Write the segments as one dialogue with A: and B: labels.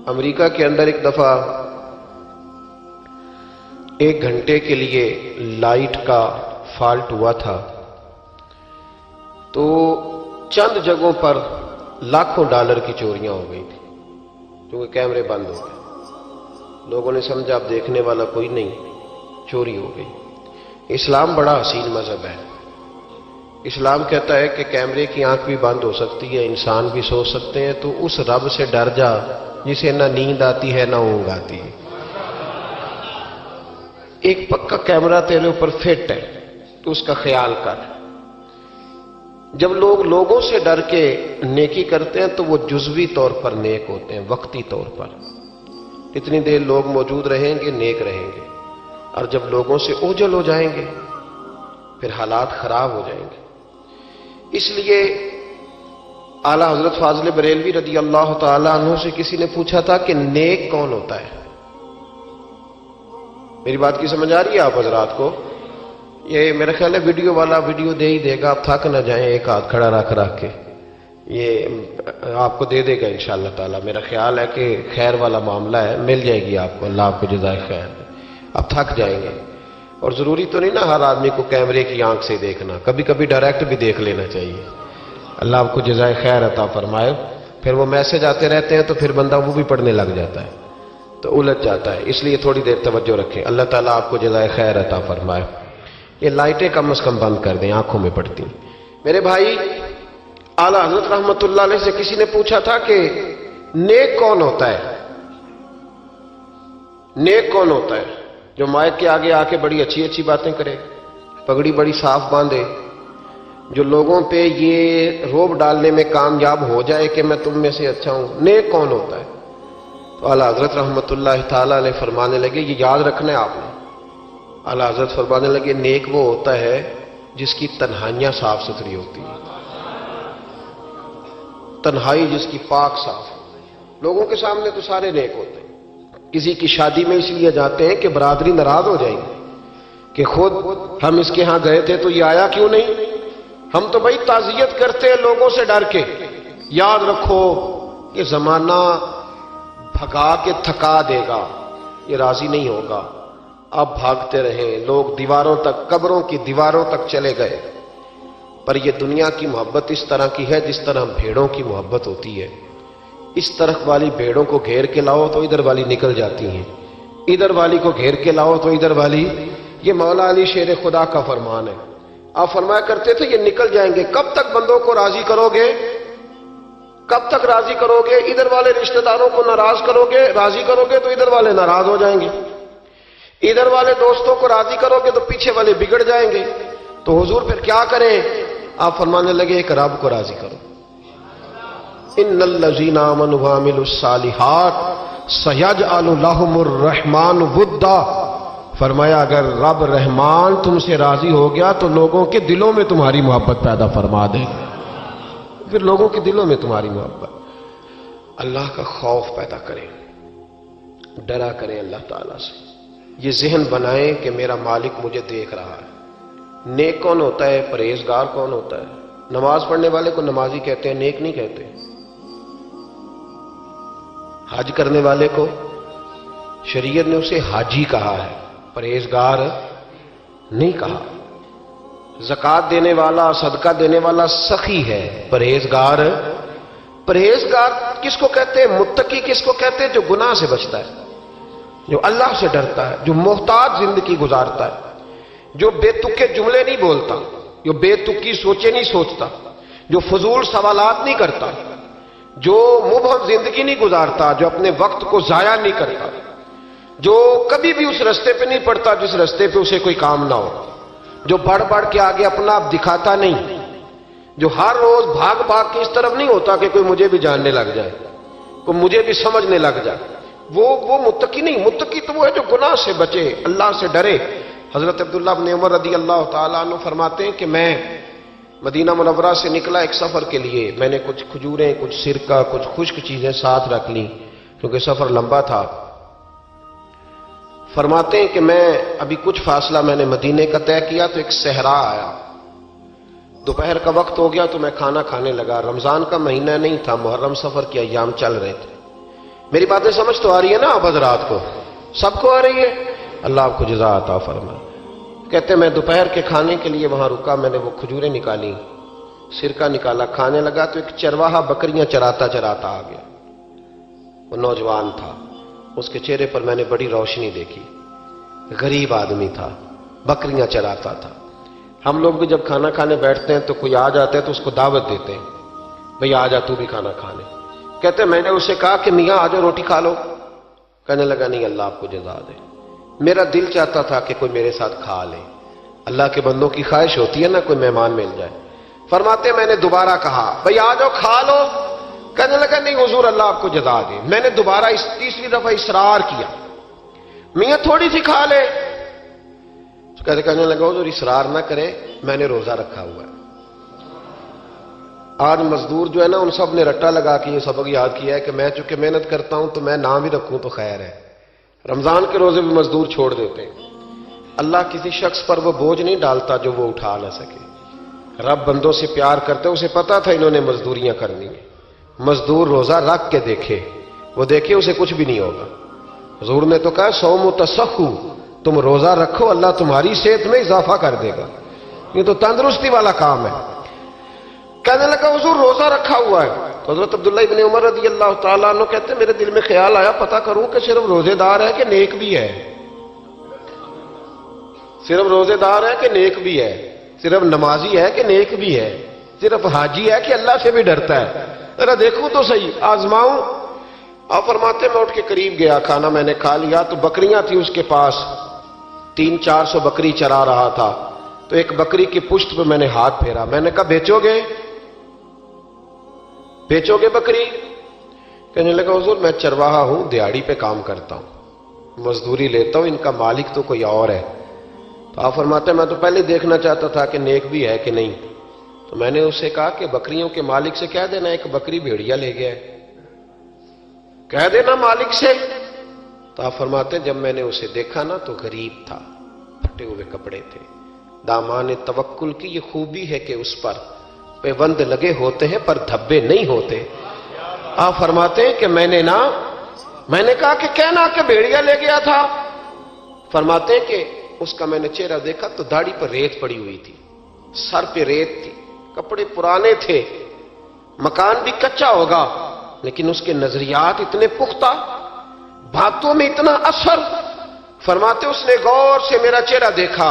A: امریکہ کے اندر ایک دفعہ 1 گھنٹے کے لیے لائٹ کا فالٹ ہوا تھا، تو چند جگہوں پر لاکھوں ڈالر کی چوریاں ہو گئی تھی کیونکہ کیمرے بند ہو گئے۔ لوگوں نے سمجھا اب دیکھنے والا کوئی نہیں، چوری ہو گئی۔ اسلام بڑا حسین مذہب ہے۔ اسلام کہتا ہے کہ کیمرے کی آنکھ بھی بند ہو سکتی ہے، انسان بھی سو سکتے ہیں، تو اس رب سے ڈر جا جسے نہ نیند آتی ہے نہ اونگ آتی ہے۔ ایک پکا کیمرہ تیرے اوپر فٹ ہے تو اس کا خیال کر۔ جب لوگ لوگوں سے ڈر کے نیکی کرتے ہیں تو وہ جزوی طور پر نیک ہوتے ہیں، وقتی طور پر۔ اتنی دیر لوگ موجود رہیں گے نیک رہیں گے، اور جب لوگوں سے اوجھل ہو جائیں گے پھر حالات خراب ہو جائیں گے۔ اس لیے اعلیٰ حضرت فاضل بریلوی رضی اللہ تعالیٰ عنہ سے کسی نے پوچھا تھا کہ نیک کون ہوتا ہے؟ میری بات کی سمجھ آ رہی ہے آپ حضرات کو؟ یہ میرا خیال ہے ویڈیو والا ویڈیو دے ہی دے گا، آپ تھک نہ جائیں، ایک ہاتھ کھڑا رکھ کے یہ آپ کو دے دے گا انشاءاللہ تعالی۔ میرا خیال ہے کہ خیر والا معاملہ ہے، مل جائے گی آپ کو، اللہ آپ کو جزائے خیر۔ آپ تھک جائیں گے، اور ضروری تو نہیں نا ہر آدمی کو کیمرے کی آنکھ سے دیکھنا، کبھی کبھی ڈائریکٹ بھی دیکھ لینا چاہیے۔ اللہ آپ کو جزائے خیر عطا فرمائے۔ پھر وہ میسج آتے رہتے ہیں تو پھر بندہ وہ بھی پڑھنے لگ جاتا ہے تو الجھ جاتا ہے، اس لیے تھوڑی دیر توجہ رکھیں۔ اللہ تعالیٰ آپ کو جزائے خیر عطا فرمائے۔ یہ لائٹیں کم از کم بند کر دیں، آنکھوں میں پڑتی۔ میرے بھائی، اعلیٰ حضرت رحمت اللہ علیہ سے کسی نے پوچھا تھا کہ نیک کون ہوتا ہے؟ نیک کون ہوتا ہے؟ جو مائک کے آگے آ کے بڑی اچھی اچھی باتیں کرے، پگڑی بڑی صاف باندھے، جو لوگوں پہ یہ روب ڈالنے میں کامیاب ہو جائے کہ میں تم میں سے اچھا ہوں، نیک کون ہوتا ہے؟ تو اعلیٰ حضرت رحمت اللہ تعالیٰ علیہ فرمانے لگے، یہ یاد رکھنا ہے آپ نے۔ اعلیٰ حضرت فرمانے لگے، نیک وہ ہوتا ہے جس کی تنہائیاں صاف ستھری ہوتی ہیں، تنہائی جس کی پاک صاف۔ لوگوں کے سامنے تو سارے نیک ہوتے ہیں، کسی کی شادی میں اس لیے جاتے ہیں کہ برادری ناراض ہو جائے گی کہ خود ہم اس کے ہاں گئے تھے تو یہ آیا کیوں نہیں؟ ہم تو بھائی تعزیت کرتے ہیں لوگوں سے ڈر کے۔ یاد رکھو کہ زمانہ بھگا کے تھکا دے گا، یہ راضی نہیں ہوگا۔ اب بھاگتے رہیں، لوگ دیواروں تک، قبروں کی دیواروں تک چلے گئے، پر یہ دنیا کی محبت اس طرح کی ہے جس طرح بھیڑوں کی محبت ہوتی ہے۔ اس طرف والی بھیڑوں کو گھیر کے لاؤ تو ادھر والی نکل جاتی ہیں، ادھر والی کو گھیر کے لاؤ تو ادھر والی۔ یہ مولا علی شیر خدا کا فرمان ہے۔ آپ فرمایا کرتے تھے یہ نکل جائیں گے۔ کب تک بندوں کو راضی کرو گے؟ کب تک راضی کرو گے؟ ادھر والے رشتہ داروں کو ناراض کرو گے، راضی کرو گے تو ادھر والے ناراض ہو جائیں گے، ادھر والے دوستوں کو راضی کرو گے تو پیچھے والے بگڑ جائیں گے۔ تو حضور پھر کیا کریں؟ آپ فرمانے لگے ایک رب کو راضی کرو۔ ان الذین آمنوا وعملوا الصالحات سیجعل لهم الرحمن ودا۔ فرمایا اگر رب رحمان تم سے راضی ہو گیا تو لوگوں کے دلوں میں تمہاری محبت پیدا فرما دے گا، پھر لوگوں کے دلوں میں تمہاری محبت۔ اللہ کا خوف پیدا کریں، ڈرا کریں اللہ تعالیٰ سے، یہ ذہن بنائیں کہ میرا مالک مجھے دیکھ رہا ہے۔ نیک کون ہوتا ہے؟ پرہیزگار کون ہوتا ہے؟ نماز پڑھنے والے کو نمازی کہتے ہیں، نیک نہیں کہتے۔ حج کرنے والے کو شریعت نے اسے حاجی کہا ہے، پرہیزگار نہیں کہا۔ زکوٰۃ دینے والا، صدقہ دینے والا سخی ہے، پرہیزگار۔ پرہیزگار کس کو کہتے ہیں؟ متقی کس کو کہتے ہیں؟ جو گناہ سے بچتا ہے، جو اللہ سے ڈرتا ہے، جو محتاط زندگی گزارتا ہے، جو بے تکے جملے نہیں بولتا، جو بے تکی سوچے نہیں سوچتا، جو فضول سوالات نہیں کرتا، جو مبہم زندگی نہیں گزارتا، جو اپنے وقت کو ضائع نہیں کرتا، جو کبھی بھی اس رستے پہ نہیں پڑتا جس رستے پہ اسے کوئی کام نہ ہو، جو بڑھ بڑھ کے آگے اپنا آپ دکھاتا نہیں، جو ہر روز بھاگ بھاگ کے اس طرف نہیں ہوتا کہ کوئی مجھے بھی جاننے لگ جائے، کوئی مجھے بھی سمجھنے لگ جائے، وہ متقی نہیں۔ متقی تو وہ ہے جو گناہ سے بچے، اللہ سے ڈرے۔ حضرت عبداللہ بن عمر رضی اللہ تعالیٰ عنہ فرماتے ہیں کہ میں مدینہ منورہ سے نکلا ایک سفر کے لیے، میں نے کچھ کھجوریں، کچھ سرکہ، کچھ خشک چیزیں ساتھ رکھ لیں کیونکہ سفر لمبا تھا۔ فرماتے ہیں کہ میں ابھی کچھ فاصلہ میں نے مدینے کا طے کیا تو ایک صحرا آیا، دوپہر کا وقت ہو گیا تو میں کھانا کھانے لگا۔ رمضان کا مہینہ نہیں تھا، محرم سفر کے ایام چل رہے تھے۔ میری باتیں سمجھ تو آ رہی ہے نا اب حضرات کو؟ سب کو آ رہی ہے؟ اللہ آپ کو جزا عطا فرمائے۔ کہتے ہیں میں دوپہر کے کھانے کے لیے وہاں رکا، میں نے وہ کھجوریں نکالی، سرکہ نکالا، کھانے لگا تو ایک چرواہا بکریاں چراتا چراتا آ گیا۔ وہ نوجوان تھا، اس کے چہرے پر میں نے بڑی روشنی دیکھی، غریب آدمی تھا، بکریاں چراتا تھا۔ ہم لوگ بھی جب کھانا کھانے بیٹھتے ہیں تو کوئی آ جاتا ہے تو اس کو دعوت دیتے ہیں، بھئی آ جا تو بھی کھانا کھانے۔ کہتے ہیں میں نے اسے کہا کہ میاں آ جاؤ روٹی کھا لو۔ کہنے لگا نہیں، اللہ آپ کو جزا دے، میرا دل چاہتا تھا کہ کوئی میرے ساتھ کھا لے۔ اللہ کے بندوں کی خواہش ہوتی ہے نا کوئی مہمان مل جائے۔ فرماتے ہیں میں نے دوبارہ کہا بھئی آ جاؤ کھا لو۔ کہنے لگا نہیں حضور اللہ آپ کو جزا دے۔ میں نے دوبارہ تیسری دفعہ اصرار کیا، میاں تھوڑی سی کھا لے۔ کہنے لگا حضور اصرار نہ کرے، میں نے روزہ رکھا ہوا ہے۔ آج مزدور جو ہے نا ان سب نے رٹا لگا کے یہ سبق یاد کیا ہے کہ میں چونکہ محنت کرتا ہوں تو میں نام ہی رکھوں تو خیر ہے۔ رمضان کے روزے بھی مزدور چھوڑ دیتے ہیں۔ اللہ کسی شخص پر وہ بوجھ نہیں ڈالتا جو وہ اٹھا نہ سکے۔ رب بندوں سے پیار کرتے، اسے پتا تھا انہوں نے مزدوریاں کرنی ہیں۔ مزدور روزہ رکھ کے دیکھے، وہ دیکھے اسے کچھ بھی نہیں ہوگا۔ حضور نے تو کہا صوم تصحو، تم روزہ رکھو اللہ تمہاری صحت میں اضافہ کر دے گا، یہ تو تندرستی والا کام ہے۔ کہنے لگا حضور روزہ رکھا ہوا ہے۔ تو حضرت عبداللہ ابن عمر رضی اللہ تعالیٰ عنہ کہتے ہیں میرے دل میں خیال آیا پتہ کروں کہ صرف روزے دار ہے کہ نیک بھی ہے، صرف روزے دار ہے کہ نیک بھی ہے، صرف نمازی ہے کہ نیک بھی ہے، صرف حاجی ہے کہ اللہ سے بھی ڈرتا ہے، ذرا دیکھوں تو صحیح، آزماؤں۔ آپ فرماتے میں اٹھ کے قریب گیا، کھانا میں نے کھا لیا تو بکریاں تھیں اس کے پاس، 300-400 بکری چرا رہا تھا۔ تو ایک بکری کی پشت پہ میں نے ہاتھ پھیرا، میں نے کہا بیچو گے؟ بیچو گے بکری؟ کہنے لگا حضور میں چرواہا ہوں، دیہڑی پہ کام کرتا ہوں، مزدوری لیتا ہوں، ان کا مالک تو کوئی اور ہے۔ تو آپ فرماتے ہیں میں تو پہلے دیکھنا چاہتا تھا کہ نیک بھی ہے کہ نہیں۔ تو میں نے اسے کہا کہ بکریوں کے مالک سے کہہ دینا ایک بکری بھیڑیا لے گیا ہے، کہہ دینا مالک سے۔ تو آپ فرماتے ہیں جب میں نے اسے دیکھا نا تو غریب تھا، پھٹے ہوئے کپڑے تھے۔ دامان توکل کی یہ خوبی ہے کہ اس پر پیوند لگے ہوتے ہیں پر دھبے نہیں ہوتے۔ آپ فرماتے ہیں کہ میں نے کہا کہ کہنا کہ بھیڑیا لے گیا تھا۔ فرماتے ہیں کہ اس کا میں نے چہرہ دیکھا تو داڑھی پر ریت پڑی ہوئی تھی، سر پہ ریت تھی، کپڑے پرانے تھے، مکان بھی کچا ہوگا لیکن اس کے نظریات اتنے پختہ، باتوں میں اتنا اثر۔ فرماتے اس نے غور سے میرا چہرہ دیکھا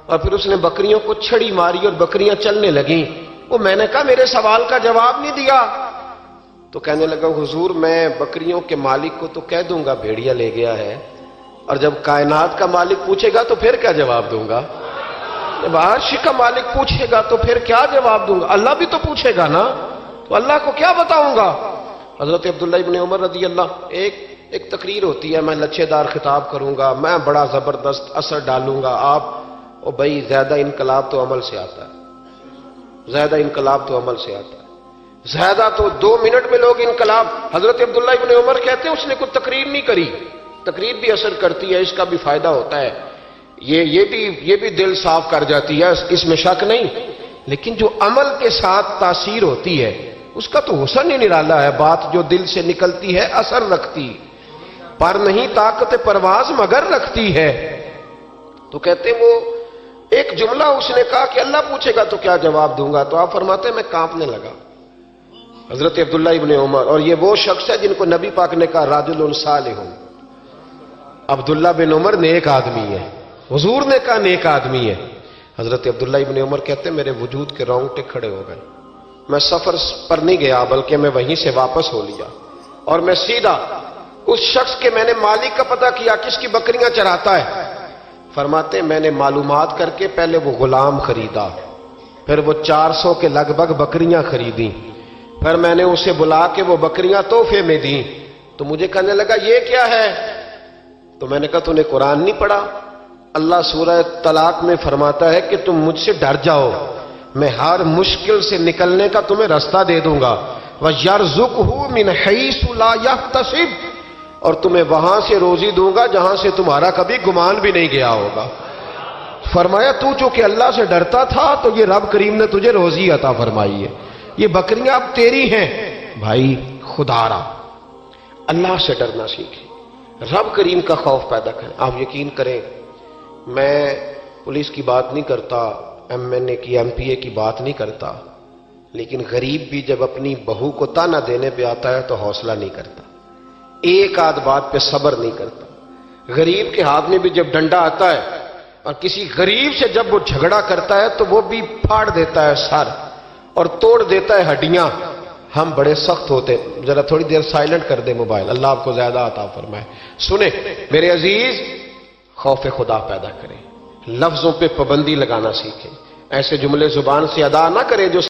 A: اور پھر اس نے بکریوں کو چھڑی ماری اور بکریاں چلنے لگیں۔ وہ میں نے کہا میرے سوال کا جواب نہیں دیا۔ تو کہنے لگا حضور میں بکریوں کے مالک کو تو کہہ دوں گا بھیڑیا لے گیا ہے، اور جب کائنات کا مالک پوچھے گا تو پھر کیا جواب دوں گا؟ جب عرش کا مالک پوچھے گا تو پھر کیا جواب دوں گا؟ اللہ بھی تو پوچھے گا نا، تو اللہ کو کیا بتاؤں گا؟ حضرت عبداللہ ابن عمر رضی اللہ، ایک تقریر ہوتی ہے، میں لچھے دار خطاب کروں گا، میں بڑا زبردست اثر ڈالوں گا، آپ او بھائی زیادہ انقلاب تو عمل سے آتا ہے، زیادہ انقلاب تو عمل سے آتا ہے، زیادہ تو 2 منٹ میں لوگ انقلاب۔ حضرت عبداللہ ابن عمر کہتے ہیں اس نے کوئی تقریر نہیں کری، تقریر بھی اثر کرتی ہے، اس کا بھی فائدہ ہوتا ہے، یہ بھی دل صاف کر جاتی ہے، اس میں شک نہیں، لیکن جو عمل کے ساتھ تاثیر ہوتی ہے اس کا تو حسن ہی نرالا ہے۔ بات جو دل سے نکلتی ہے اثر رکھتی، پر نہیں طاقت پرواز مگر رکھتی ہے۔ تو کہتے ہیں وہ ایک جملہ اس نے کہا کہ اللہ پوچھے گا تو کیا جواب دوں گا؟ تو آپ فرماتے ہیں میں کانپنے لگا۔ حضرت عبداللہ ابن عمر، اور یہ وہ شخص ہے جن کو نبی پاک نے کہا رجل صالح، عبداللہ بن عمر نیک آدمی ہے، حضور نے کہا نیک آدمی ہے۔ حضرت عبداللہ ابن عمر کہتے ہیں میرے وجود کے رونگٹے کھڑے ہو گئے، میں سفر پر نہیں گیا بلکہ میں وہیں سے واپس ہو لیا اور میں سیدھا اس شخص کے میں نے مالک کا پتہ کیا کس کی بکریاں چراتا ہے۔ فرماتے ہیں میں نے معلومات کر کے پہلے وہ غلام خریدا، پھر وہ 400 کے لگ بھگ بکریاں خریدیں، پھر میں نے اسے بلا کے وہ بکریاں تحفے میں دیں۔ تو مجھے کہنے لگا یہ کیا ہے؟ تو میں نے کہا تو نے قرآن نہیں پڑھا؟ اللہ سورہ طلاق میں فرماتا ہے کہ تم مجھ سے ڈر جاؤ، میں ہر مشکل سے نکلنے کا تمہیں راستہ دے دوں گا، وَيَرْزُقْهُ مِنْ حَيْثُ لَا يَحْتَسِبُ، اور تمہیں وہاں سے روزی دوں گا جہاں سے تمہارا کبھی گمان بھی نہیں گیا ہوگا۔ فرمایا تو چونکہ اللہ سے ڈرتا تھا تو یہ رب کریم نے تجھے روزی عطا فرمائی ہے، یہ بکریاں اب تیری ہیں۔ بھائی خدا را اللہ سے ڈرنا سیکھیں, رب کریم کا خوف پیدا کریں. آپ یقین کریں, میں پولیس کی بات نہیں کرتا, ایم این اے کی, ایم پی اے کی بات نہیں کرتا, لیکن غریب بھی جب اپنی بہو کو تانا دینے پہ آتا ہے تو حوصلہ نہیں کرتا, ایک آدھ بات پہ صبر نہیں کرتا. غریب کے ہاتھ میں بھی جب ڈنڈا آتا ہے اور کسی غریب سے جب وہ جھگڑا کرتا ہے تو وہ بھی پھاڑ دیتا ہے سر اور توڑ دیتا ہے ہڈیاں. ہم بڑے سخت ہوتے. ذرا تھوڑی دیر سائلنٹ کر دے موبائل, اللہ آپ کو زیادہ عطا فرمائے. سنیں میرے عزیز, خوف خدا پیدا کریں, لفظوں پہ پابندی لگانا سیکھیں, ایسے جملے زبان سے ادا نہ کریں جو